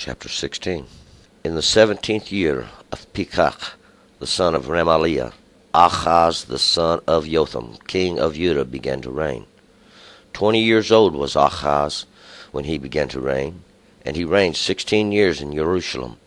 chapter 16. In the 17th year of Pekach, the son of Remaliah, Ahaz the son of Jotham, king of Judah, began to reign. 20 years old was Ahaz when he began to reign, and he reigned 16 years in Jerusalem.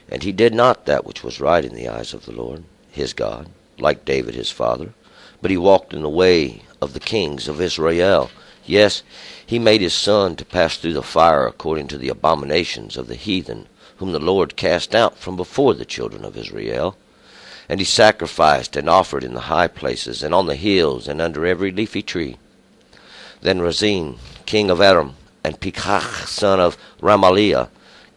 And he did not that which was right in the eyes of the Lord his God, like David his father, but he walked in the way of the kings of Israel. Yes, he made his son to pass through the fire according to the abominations of the heathen, whom the Lord cast out from before the children of Israel. And he sacrificed and offered in the high places, and on the hills, and under every leafy tree. Then Rezin, king of Aram, and Pekach, son of Remaliah,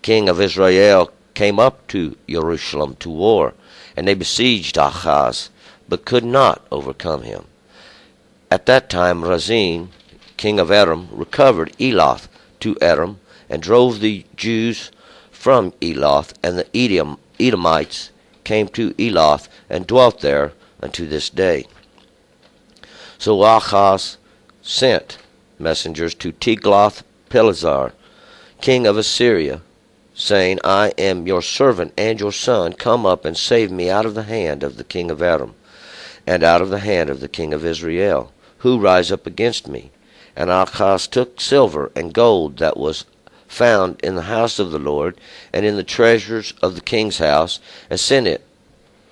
king of Israel, came up to Jerusalem to war, and they besieged Ahaz, but could not overcome him. At that time Rezin, king of Aram, recovered Elath to Aram, and drove the Jews from Elath, and the Edomites came to Elath, and dwelt there unto this day. So Ahaz sent messengers to Tiglath-Pileser, king of Assyria, saying, I am your servant and your son. Come up and save me out of the hand of the king of Aram, and out of the hand of the king of Israel, who rise up against me. And Ahaz took silver and gold that was found in the house of the Lord, and in the treasures of the king's house, and sent it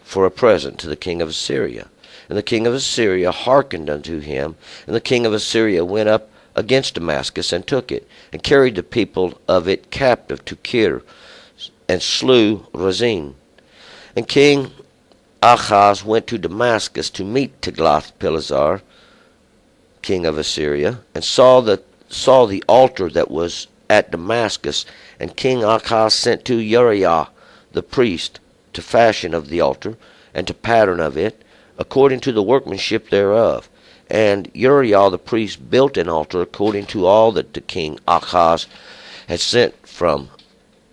for a present to the king of Assyria. And the king of Assyria hearkened unto him, and the king of Assyria went up against Damascus, and took it, and carried the people of it captive to Kir, and slew Rezin. And King Ahaz went to Damascus to meet Tiglath-Pileser, king of Assyria, and saw the altar that was at Damascus. And King Ahaz sent to Uriah the priest to fashion of the altar, and to pattern of it, according to the workmanship thereof. And Uriah the priest built an altar according to all that the king Ahaz had sent from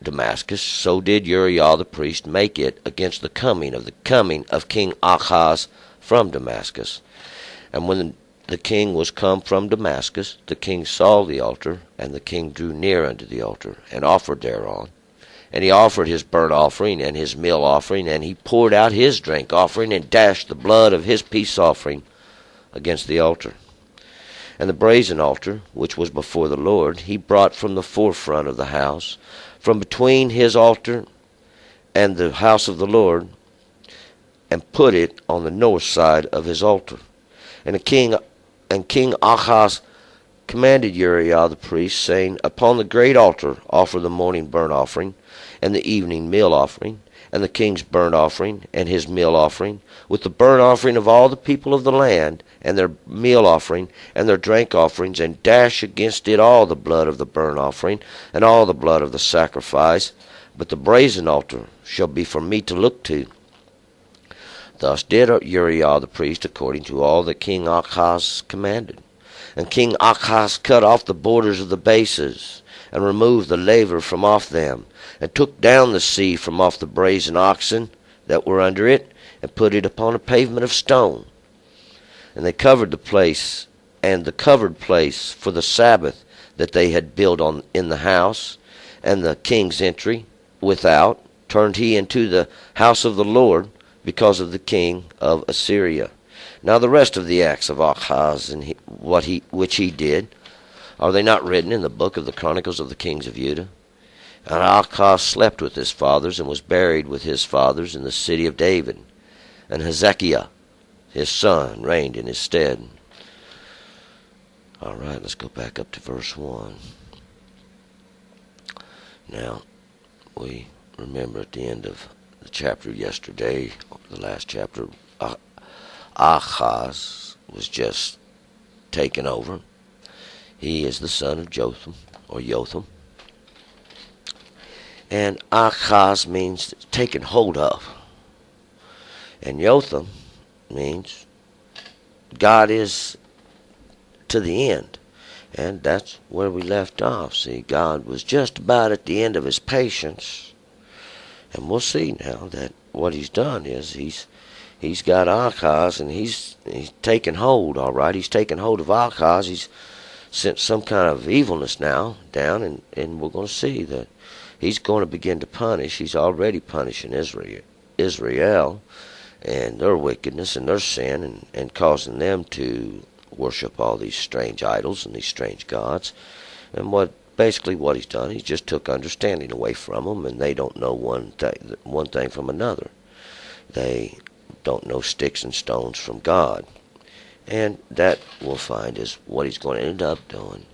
Damascus. So did Uriah the priest make it against the coming of King Ahaz from Damascus. And when the king was come from Damascus, the king saw the altar, and the king drew near unto the altar, and offered thereon. And he offered his burnt offering and his meal offering, and he poured out his drink offering, and dashed the blood of his peace offering against the altar. And the brazen altar, which was before the Lord, he brought from the forefront of the house, from between his altar and the house of the Lord, and put it on the north side of his altar. And King Ahaz commanded Uriah the priest, saying, Upon the great altar offer the morning burnt offering, and the evening meal offering, and the king's burnt offering, and his meal offering, with the burnt offering of all the people of the land, and their meal offering, and their drink offerings, and dash against it all the blood of the burnt offering, and all the blood of the sacrifice. But the brazen altar shall be for me to look to. Thus did Uriah the priest according to all that King Ahaz commanded. And King Ahaz cut off the borders of the bases, and removed the laver from off them, and took down the sea from off the brazen oxen that were under it, and put it upon a pavement of stone. And they covered the place, and the covered place for the Sabbath that they had built in the house, and the king's entry without turned he into the house of the Lord, because of the king of Assyria. Now the rest of the acts of Ahaz, and which he did, are they not written in the book of the Chronicles of the kings of Judah? And Ahaz slept with his fathers, and was buried with his fathers in the city of David. And Hezekiah, his son, reigned in his stead. All right, let's go back up to verse 1. Now, we remember at the end of the chapter yesterday, the last chapter, Ahaz was just taken over. He is the son of Jotham, or Jotham. And Ahaz means taken hold of. And Jotham means God is to the end. And that's where we left off. See, God was just about at the end of his patience. And we'll see now that what he's done is he's got Ahaz, and he's taken hold, all right. He's taken hold of Ahaz. He's sent some kind of evilness now down, and we're going to see that he's going to begin to punish. He's already punishing Israel and their wickedness and their sin, and causing them to worship all these strange idols and these strange gods. And basically what he's done, he just took understanding away from them, and they don't know one thing from another. They don't know sticks and stones from God. And that we'll find is what he's going to end up doing.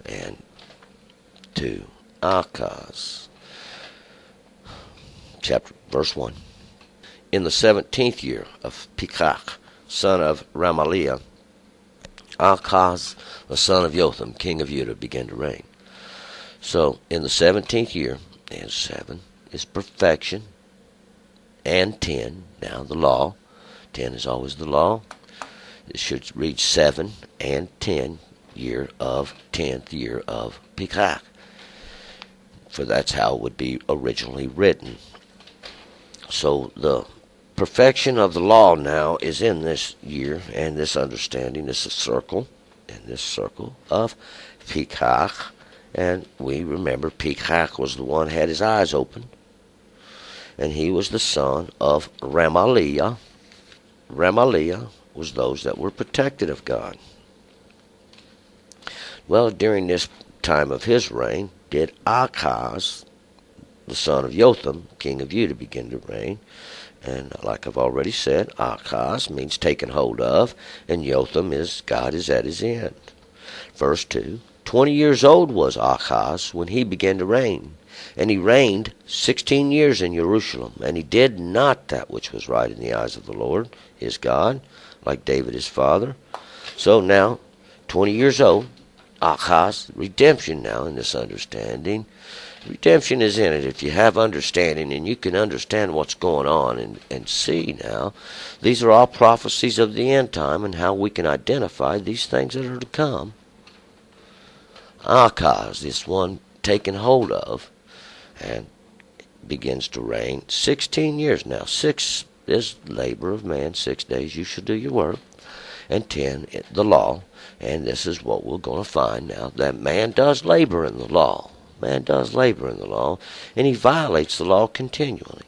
And to Achaz, verse 1. In the 17th year of Pekach, son of Remaliah, Achaz, the son of Jotham, king of Judah, began to reign. So, in the 17th year, and 7 is perfection, and 10, now the law. 10 is always the law. It should read 7 and 10th year of Pekach. For that's how it would be originally written. So the perfection of the law now is in this year, and this understanding, this circle, and this circle of Pekach. And we remember Pekach was the one who had his eyes open, and he was the son of Remaliah. Remaliah was those that were protected of God. Well, during this time of his reign, did Achaz, the son of Jotham, king of Judah, begin to reign. And like I've already said, Achaz means taken hold of, and Jotham is God is at his end. Verse 2, 20 years old was Achaz when he began to reign, and he reigned 16 years in Jerusalem, and he did not that which was right in the eyes of the Lord, his God, like David his father. So now, 20 years old, Achaz, redemption now in this understanding. Redemption is in it if you have understanding and you can understand what's going on and see now. These are all prophecies of the end time and how we can identify these things that are to come. Achaz, this one taken hold of, and begins to reign 16 years now. 6 is labor of man, 6 days you shall do your work, and 10 the law. And this is what we're going to find now, that man does labor in the law. Man does labor in the law, and he violates the law continually.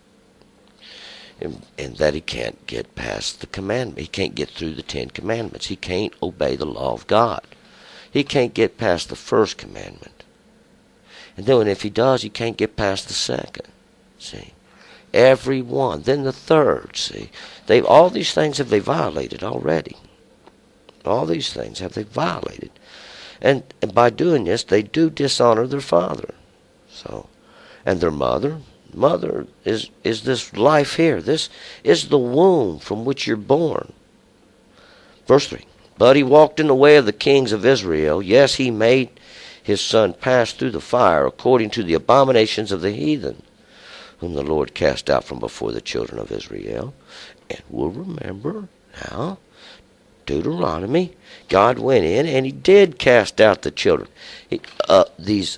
And that he can't get past the commandment. He can't get through the 10 commandments. He can't obey the law of God. He can't get past the first commandment. And then if he does, he can't get past the second. See? Every one. Then the third. See? All these things have they violated already. All these things have they violated. And by doing this, they do dishonor their father. So, and their mother. Mother is this life here. This is the womb from which you're born. Verse 3. But he walked in the way of the kings of Israel. Yes, he made his son pass through the fire according to the abominations of the heathen, whom the Lord cast out from before the children of Israel. And we'll remember now, Deuteronomy, God went in and he did cast out the children. These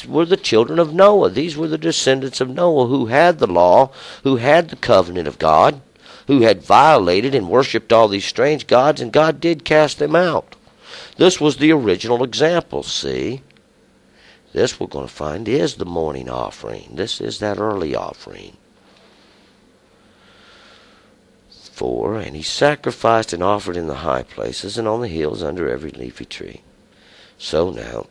were the children of Noah. These were the descendants of Noah who had the law, who had the covenant of God, who had violated and worshipped all these strange gods, and God did cast them out. This was the original example, see? This we're going to find is the morning offering. This is that early offering. 4, and he sacrificed and offered in the high places and on the hills under every leafy tree. So now,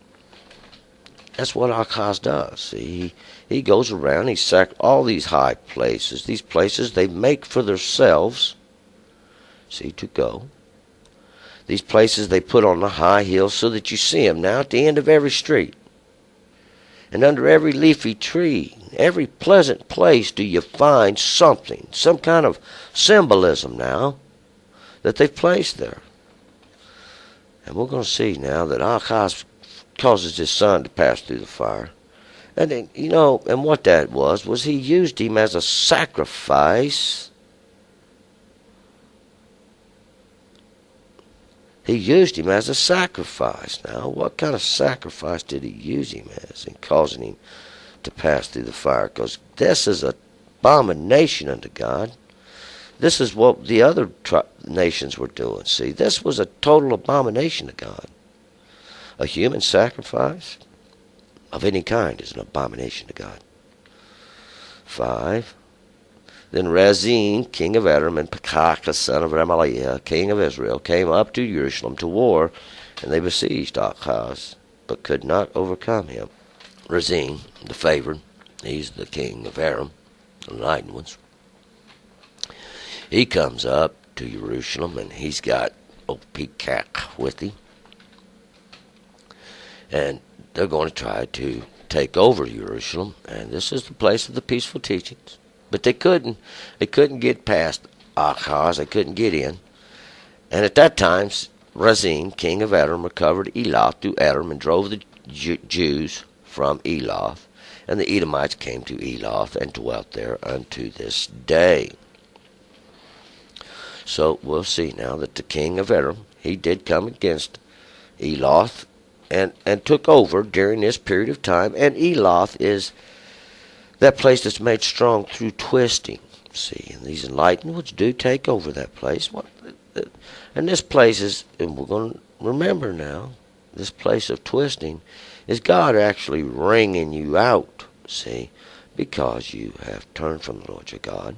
that's what Achaz does. See, he goes around, all these high places. These places they make for themselves, see, to go. These places they put on the high hills so that you see them now at the end of every street. And under every leafy tree, every pleasant place do you find something, some kind of symbolism now that they've placed there. And we're going to see now that Achaz causes his son to pass through the fire. And then, and what that was he used him as a sacrifice. He used him as a sacrifice. Now, what kind of sacrifice did he use him as in causing him to pass through the fire? Because this is an abomination unto God. This is what the other nations were doing. See, this was a total abomination to God. A human sacrifice of any kind is an abomination to God. 5. Then Rezin, king of Edom, and Pekah, the son of Remaliah, king of Israel, came up to Jerusalem to war, and they besieged Achaz, but could not overcome him. Rezin, the favored, he's the king of Aram, the enlightened ones. He comes up to Jerusalem, and he's got Pekah with him. And they're going to try to take over Jerusalem, and this is the place of the peaceful teachings. But they couldn't get past Achaz. They couldn't get in. And at that time, Rezin, king of Edom, recovered Elath through Edom and drove the Jews from Elath. And the Edomites came to Elath and dwelt there unto this day. So we'll see now that the king of Edom, he did come against Elath and took over during this period of time. And Elath is that place that's made strong through twisting. See, and these enlightened ones do take over that place. And this place is, and we're going to remember now, this place of twisting is God actually wringing you out, see, because you have turned from the Lord your God.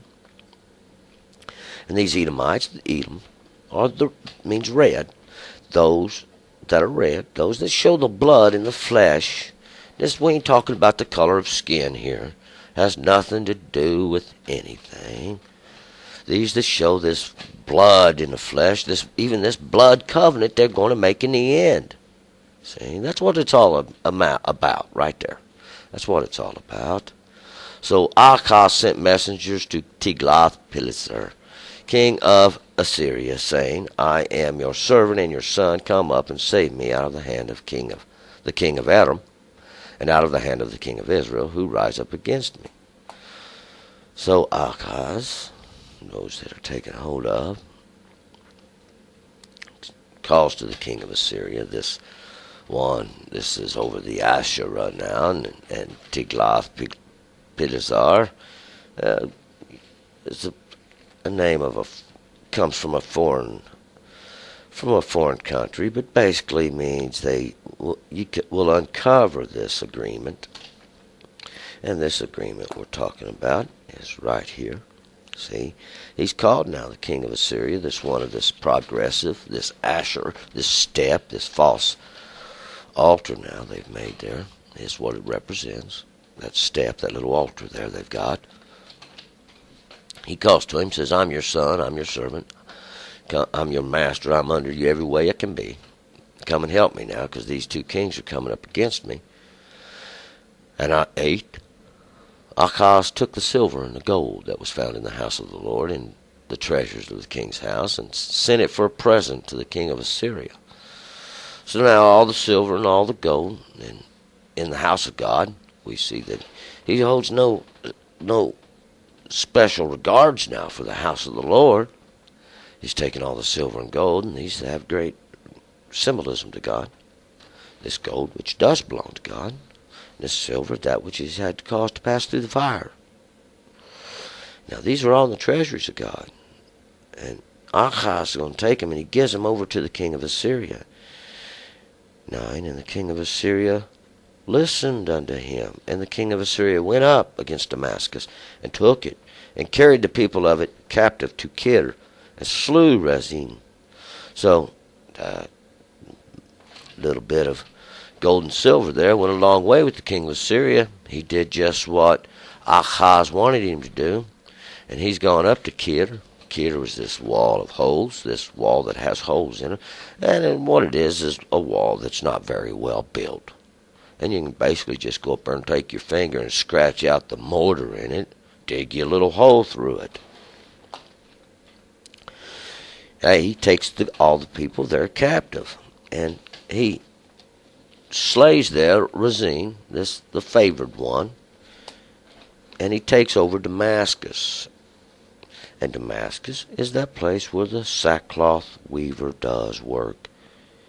And these Edomites, Edom, means red. Those that are red, those that show the blood in the flesh. This, we ain't talking about the color of skin here. Has nothing to do with anything. These that show this blood in the flesh, even this blood covenant they're going to make in the end. See, that's what it's all about right there. That's what it's all about. So Achaz sent messengers to Tiglath-Pileser, king of Assyria, saying, I am your servant and your son. Come up and save me out of the hand of the king of Edom, and out of the hand of the king of Israel, who rise up against me. So Achaz, those that are taken hold of, calls to the king of Assyria. This is over the Asherah now, and Tiglath-Pileser is a name of comes from a foreign country, but basically means will uncover this agreement. And this agreement we're talking about is right here. See, he's called now the king of Assyria. This one of this progressive, this Asher, this step, this false altar now they've made there is what it represents. That step, that little altar there they've got. He calls to him, says, I'm your son, I'm your servant, I'm your master, I'm under you every way I can be. Come and help me now, because these two kings are coming up against me. And Achaz took the silver and the gold that was found in the house of the Lord and the treasures of the king's house, and sent it for a present to the king of Assyria. So now all the silver and all the gold in the house of God, we see that he holds no special regards now for the house of the Lord. He's taken all the silver and gold, and these have great symbolism to God. This gold, which does belong to God, and this silver, that which he's had to cause to pass through the fire. Now these are all the treasuries of God. And Achaz is going to take them, and he gives them over to the king of Assyria. 9, and the king of Assyria listened unto him. And the king of Assyria went up against Damascus, and took it, and carried the people of it captive to Kir, and slew Rezin. So, a little bit of gold and silver there went a long way with the king of Assyria. He did just what Achaz wanted him to do, and he's gone up to Kir. Kir was this wall of holes, this wall that has holes in it, and what it is a wall that's not very well built. And you can basically just go up there and take your finger and scratch out the mortar in it, dig you a little hole through it. He takes all the people there captive, and he slays there Rezin, the favored one, and he takes over Damascus. And Damascus is that place where the sackcloth weaver does work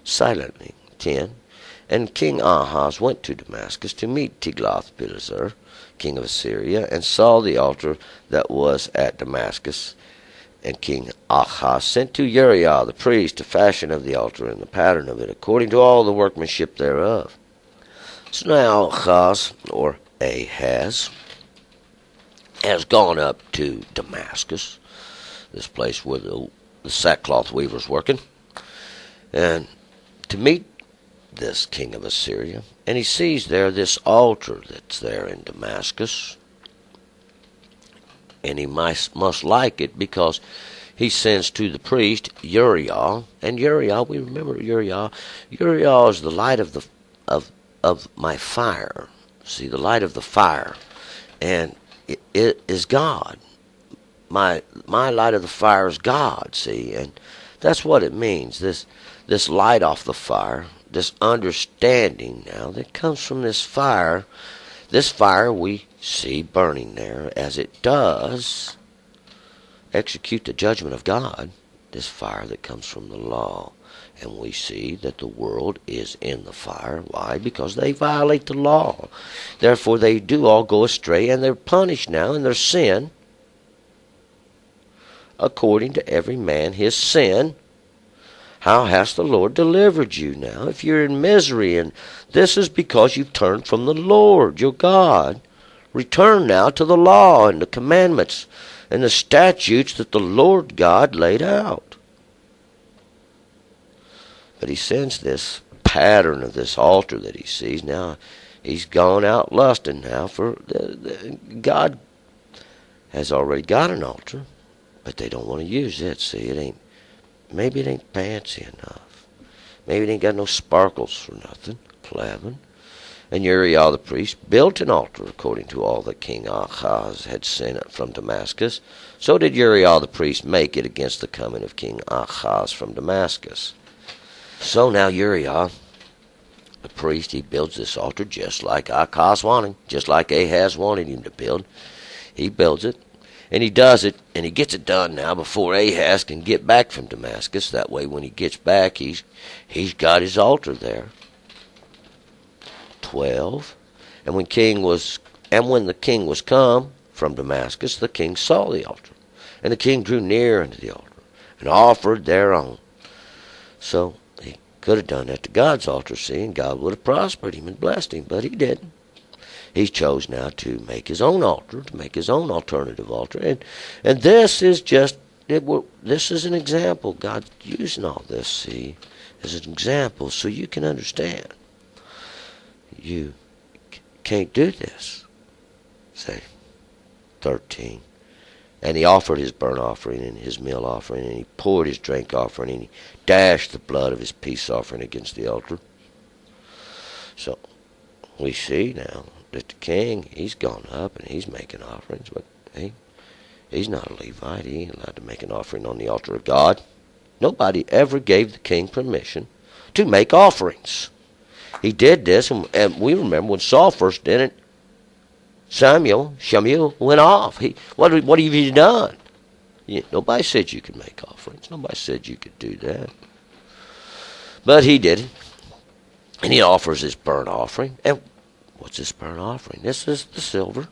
silently. 10. And King Ahaz went to Damascus to meet Tiglath-Pileser, king of Assyria, and saw the altar that was at Damascus, And King Ahaz sent to Uriah the priest to fashion of the altar and the pattern of it, according to all the workmanship thereof. So now Ahaz, or Ahaz, has gone up to Damascus, this place where the sackcloth weaver's working, and to meet this king of Assyria. And he sees there this altar that's there in Damascus, and he must like it, because he sends to the priest Uriah, and Uriah, we remember Uriah. Uriah is the light of my fire. See, the light of the fire, and it is God. My light of the fire is God. See, and that's what it means. This light off the fire, this understanding now that comes from this fire. This fire we see burning there, as it does execute the judgment of God, this fire that comes from the law. And we see that the world is in the fire. Why? Because they violate the law. Therefore they do all go astray, and they're punished now in their sin, according to every man his sin. How has the Lord delivered you now? If you're in misery, and this is because you've turned from the Lord your God. Return now to the law and the commandments and the statutes that the Lord God laid out. But he sends this pattern of this altar that he sees. Now he's gone out lusting now for God has already got an altar, but they don't want to use it. See, maybe it ain't fancy enough. Maybe it ain't got no sparkles or nothing. Plebin. And Uriah the priest built an altar according to all that King Ahaz had sent from Damascus. So did Uriah the priest make it against the coming of King Ahaz from Damascus. So now Uriah the priest, he builds this altar just like Ahaz wanted, just like Ahaz wanted him to build. He builds it, and he does it, and he gets it done now before Ahaz can get back from Damascus. That way when he gets back, he's got his altar there. 12. And when the king was come from Damascus, the king saw the altar, and the king drew near unto the altar and offered thereon. So he could have done that to God's altar, see, and God would have prospered him and blessed him, but he didn't. He chose now to make his own altar, to make his own alternative altar, and this is this is an example. God's using all this, see, as an example, so you can understand. You can't do this. Say, 13. And he offered his burnt offering and his meal offering, and he poured his drink offering, and he dashed the blood of his peace offering against the altar. So we see now that the king, he's gone up and he's making offerings, but he's not a Levite. He ain't allowed to make an offering on the altar of God. Nobody ever gave the king permission to make offerings. He did this, and we remember when Saul first did it, Samuel went off. What have you done? Nobody said you could make offerings. Nobody said you could do that. But he did it, and he offers his burnt offering. And what's this burnt offering? This is the silver.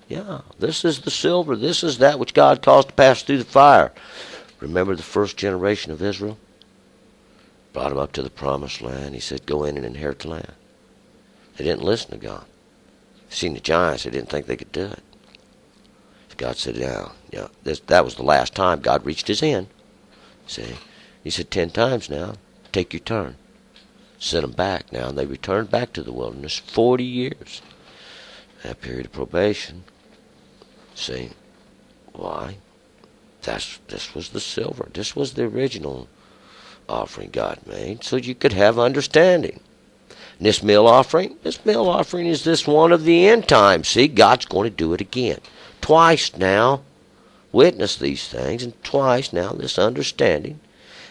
Yeah, this is the silver. This is that which God caused to pass through the fire. Remember the first generation of Israel? Brought them up to the promised land. He said, go in and inherit the land. They didn't listen to God. Seen the giants, they didn't think they could do it. God said, that was the last time God reached his end. See, he said 10 times now, take your turn. Sent them back now, and they returned back to the wilderness 40 years. That period of probation. See, why? This was the silver. This was the original offering God made, so you could have understanding. And this meal offering is this one of the end times. See, God's going to do it again. Twice now, witness these things, and twice now this understanding.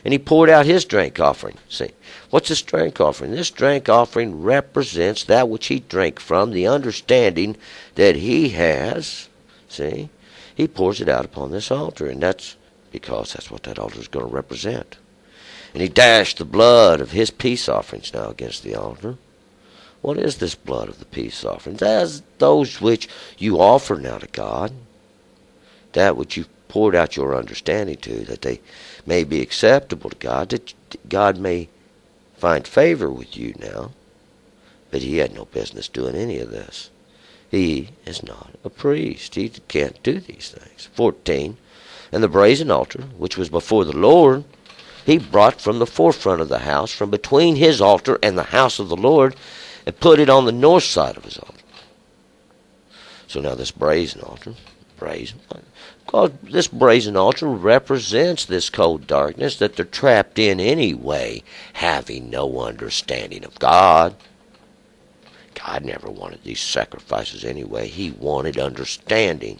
And he poured out his drink offering. See, what's this drink offering? This drink offering represents that which he drank from, the understanding that he has. See, he pours it out upon this altar, and that's because that's what that altar is going to represent. And he dashed the blood of his peace offerings now against the altar. What is this blood of the peace offerings? As those which you offer now to God, that which you poured out your understanding to, that they may be acceptable to God, that God may find favor with you now. But he had no business doing any of this. He is not a priest. He can't do these things. 14. And the brazen altar, which was before the Lord, he brought from the forefront of the house, from between his altar and the house of the Lord, and put it on the north side of his altar. So now this brazen altar, because this brazen altar represents this cold darkness that they're trapped in anyway, having no understanding of God. God never wanted these sacrifices anyway. He wanted understanding.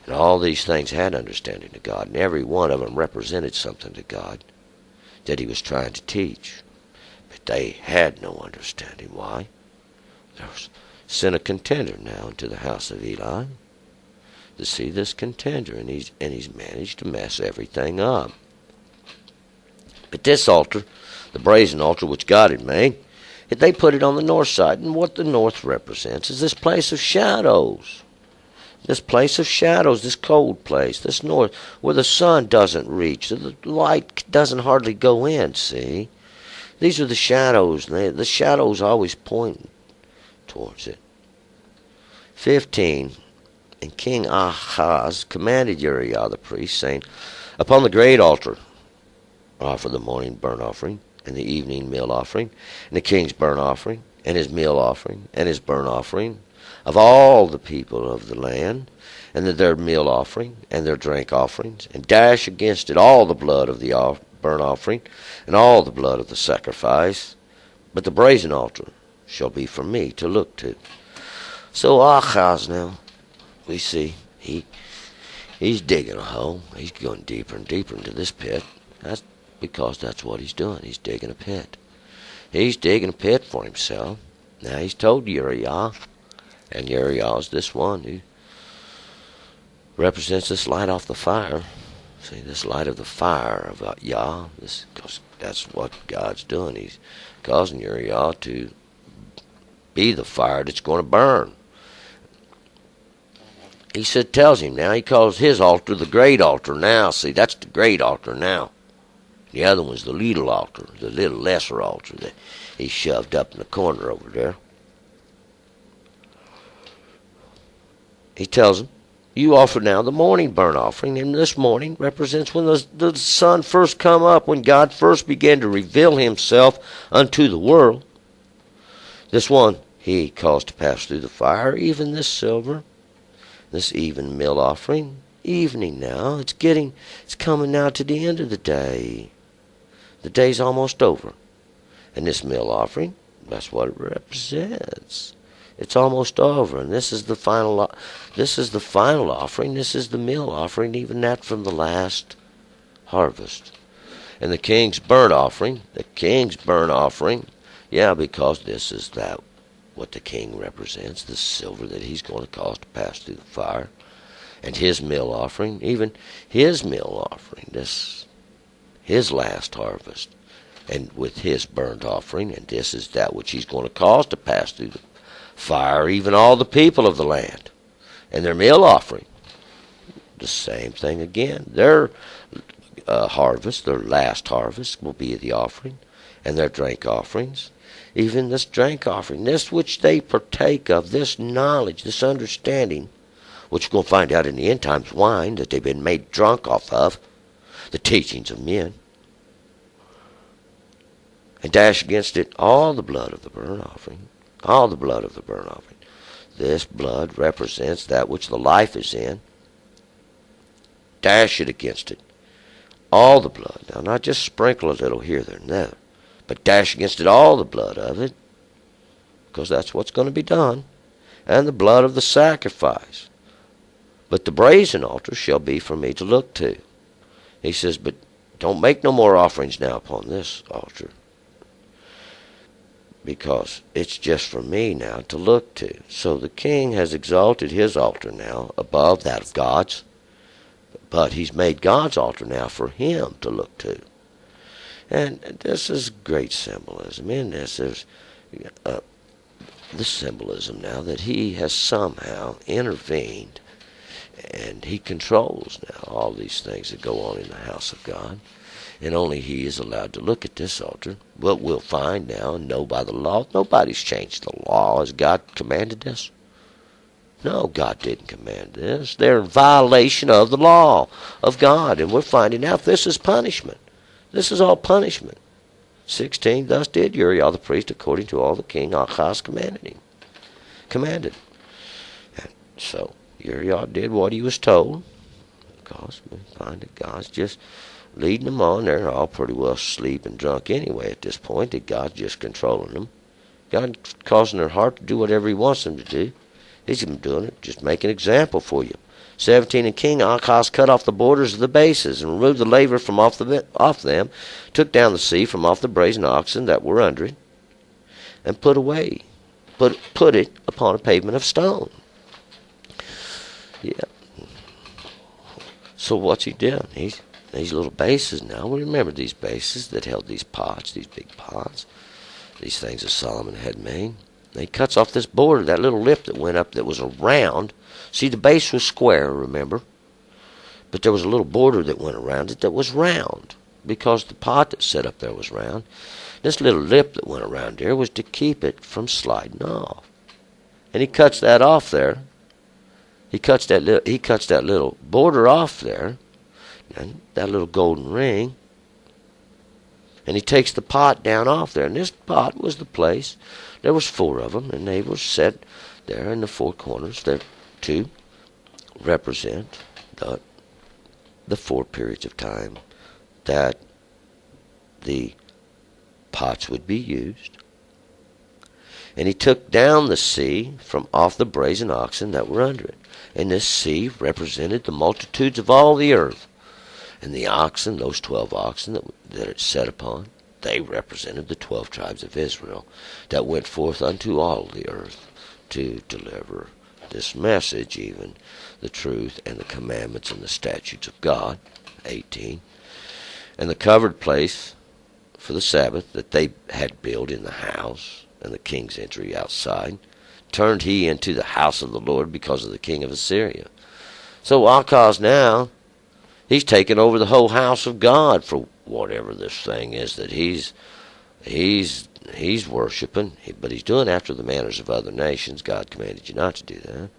And all these things had understanding to God, and every one of them represented something to God that he was trying to teach. But they had no understanding. Why? There was sent a contender now into the house of Eli to see this contender, and he's managed to mess everything up. But this altar, the brazen altar which God had made, they put it on the north side, and what the north represents is this place of shadows. This place of shadows, this cold place, this north, where the sun doesn't reach, the light doesn't hardly go in, see? These are the shadows, and the shadows always point towards it. 15. And King Ahaz commanded Uriah the priest, saying, Upon the great altar offer the morning burnt offering, and the evening meal offering, and the king's burnt offering, and his meal offering, and his burnt offering, of all the people of the land, and their meal offering, and their drink offerings, and dash against it all the blood of the burnt offering, and all the blood of the sacrifice. But the brazen altar shall be for me to look to. So Ahaz now, we see, he's digging a hole. He's going deeper and deeper into this pit. That's because that's what he's doing. He's digging a pit. He's digging a pit for himself. Now he's told Uriah, and Uriah is this one who represents this light off the fire. See, this light of the fire of Yah. Because that's what God's doing. He's causing Uriah to be the fire that's going to burn. He tells him now, he calls his altar the great altar now. See, that's the great altar now. The other one's the little altar, the little lesser altar that he shoved up in the corner over there. He tells him, you offer now the morning burnt offering, and this morning represents when the sun first come up, when God first began to reveal himself unto the world. This one he caused to pass through the fire, even this silver, this even meal offering. Evening now, it's coming now to the end of the day. The day's almost over. And this meal offering, that's what it represents. It's almost over, and this is the final offering. This is the meal offering, even that from the last harvest. And the king's burnt offering, yeah, because this is that what the king represents, the silver that he's going to cause to pass through the fire. And his meal offering, even his meal offering, his last harvest, and with his burnt offering, and this is that which he's going to cause to pass through the fire, even all the people of the land, and their meal offering. The same thing again. Their harvest, their last harvest, will be the offering, and their drink offerings. Even this drink offering, this which they partake of, this knowledge, this understanding, which we're going to find out in the end times, wine that they've been made drunk off of, the teachings of men, and dash against it all the blood of the burnt offering, all the blood of the burnt offering. This blood represents that which the life is in. Dash it against it, all the blood. Now, not just sprinkle a little here, there, and there, but dash against it all the blood of it, because that's what's going to be done, and the blood of the sacrifice. But the brazen altar shall be for me to look to. He says, but don't make no more offerings now upon this altar, because it's just for me now to look to. So the king has exalted his altar now above that of God's, but he's made God's altar now for him to look to. And this is great symbolism. In this, there's the symbolism now that he has somehow intervened And he controls now all these things that go on in the house of God. And only he is allowed to look at this altar. But we'll find now and know by the law, nobody's changed the law as God commanded us. No, God didn't command this. They're in violation of the law of God. And we're finding out this is punishment. This is all punishment. 16, thus did Uriah the priest according to all the king Ahaz commanded him. Commanded. And so Uriah did what he was told. Because we find that God's just leading them on. They're all pretty well asleep and drunk anyway at this point. That God's just controlling them. God's causing their heart to do whatever he wants them to do. He's even doing it, just make an example for you. 17, and King Ahaz cut off the borders of the bases, and removed the laver from off them, took down the sea from off the brazen oxen that were under it, and put it upon a pavement of stone. Yeah. So what's he doing? These little bases now. We remember these bases that held these pots, these big pots, these things that Solomon had made. He cuts off this border, that little lip that went up that was around. See, the base was square, remember? But there was a little border that went around it that was round, because the pot that set up there was round. This little lip that went around there was to keep it from sliding off. And he cuts that off there. He cuts that little border off there, and that little golden ring. And he takes the pot down off there. And this pot was the place. There was 4 of them, and they were set there in the 4 corners there to represent the 4 periods of time that the pots would be used. And he took down the sea from off the brazen oxen that were under it. And this sea represented the multitudes of all the earth. And the oxen, those 12 oxen that it set upon, they represented the 12 tribes of Israel that went forth unto all the earth to deliver this message, even the truth and the commandments and the statutes of God. 18. And the covered place for the Sabbath that they had built in the house, and the king's entry outside, turned he into the house of the Lord because of the king of Assyria. So Ahaz now, he's taken over the whole house of God for whatever this thing is that he's worshiping. But he's doing after the manners of other nations. God commanded you not to do that.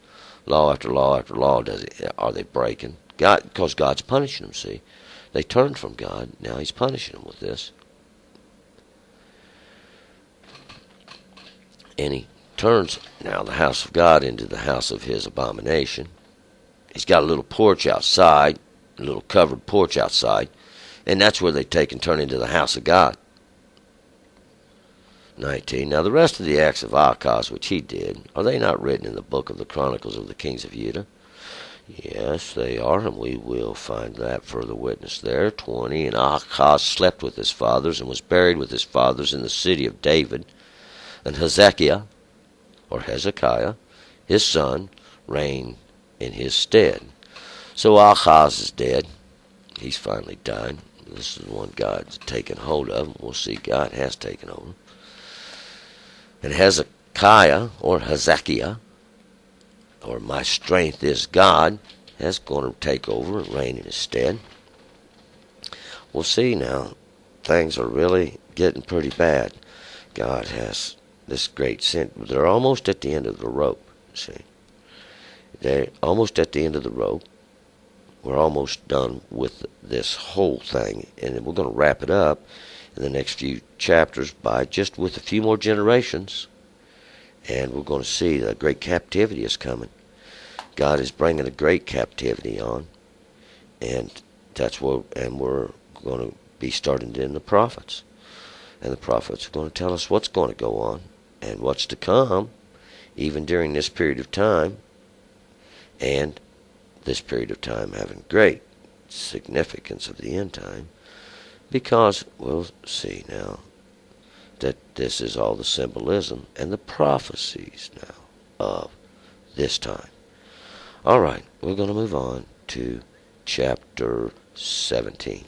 Law after law after law are they breaking? God, because God's punishing them, see. They turned from God. Now he's punishing them with this. And he turns now the house of God into the house of his abomination. He's got a little porch outside, a little covered porch outside, and that's where they take and turn into the house of God. 19. Now the rest of the acts of Ahaz which he did, are they not written in the book of the Chronicles of the kings of Judah? Yes, they are, and we will find that further witness there. 20. And Ahaz slept with his fathers, and was buried with his fathers in the city of David. And Hezekiah, his son, reigned in his stead. So Ahaz is dead. He's finally died. This is the one God's taken hold of. We'll see God has taken over. And Hezekiah, or my strength is God, is going to take over and reign in his stead. We'll see now. Things are really getting pretty bad. God has this great sin. They're almost at the end of the rope, see. They're almost at the end of the rope. We're almost done with this whole thing, and we're going to wrap it up in the next few chapters by just with a few more generations, and we're going to see that great captivity is coming. God is bringing a great captivity on, and we're going to be starting in the prophets, and the prophets are going to tell us what's going to go on and what's to come, even during this period of time, and this period of time having great significance of the end time, because we'll see now that this is all the symbolism and the prophecies now of this time. All right, we're going to move on to chapter 17.